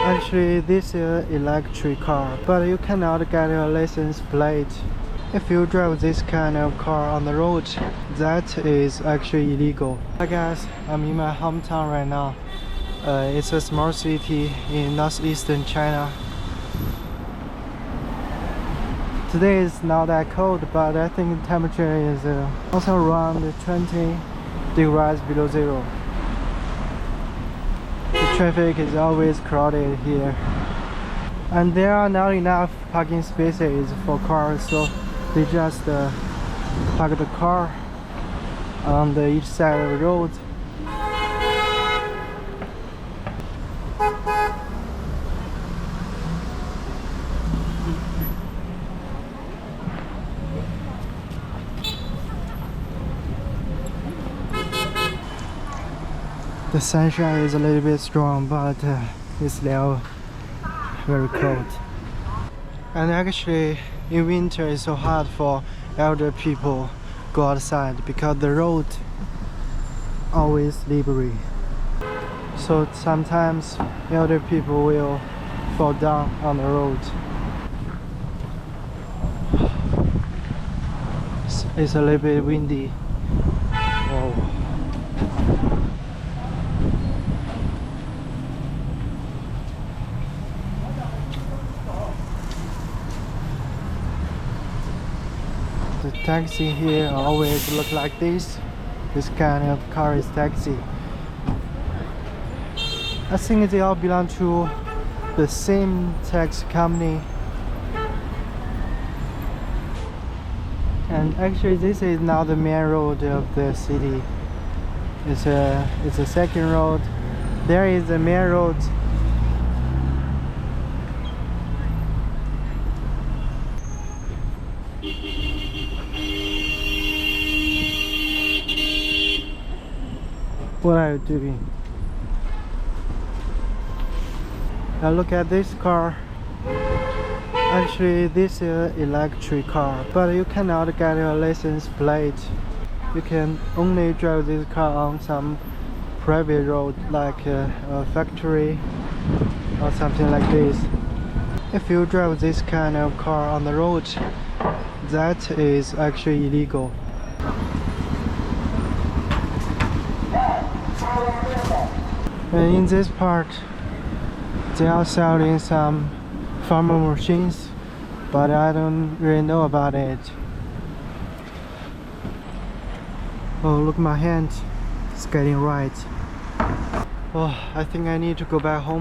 Actually, this is electric car, but you cannot get a license plate. If you drive this kind of car on the road, that is actually illegal. I guess I'm in my hometown right now. It's a small city in northeastern China. Today is not that cold, but I think the temperature is also around 20 degrees below zero. The traffic is always crowded here, and there are not enough parking spaces for cars, so they just park the car on each side of the road. The sunshine is a little bit strong, but it's still very cold. And actually, in winter it's so hard for elder people go outside because the road always slippery. So sometimes elder people will fall down on the road. It's a little bit windy. Whoa. The taxi here always look like this. This kind of car is taxi. I think they all belong to the same taxi company. And actually this is not the main road of the city. It's a second road. There is the main road. What are you doing? Now look at this car. Actually, this is electric car, but you cannot get a license plate. You can only drive this car on some private road, like a factory or something like this. If you drive this kind of car on the road, that is actually illegal. And in this part, they are selling some farmer machines, but I don't really know about it. Oh, look, my hand is getting right. Oh, I think I need to go back home.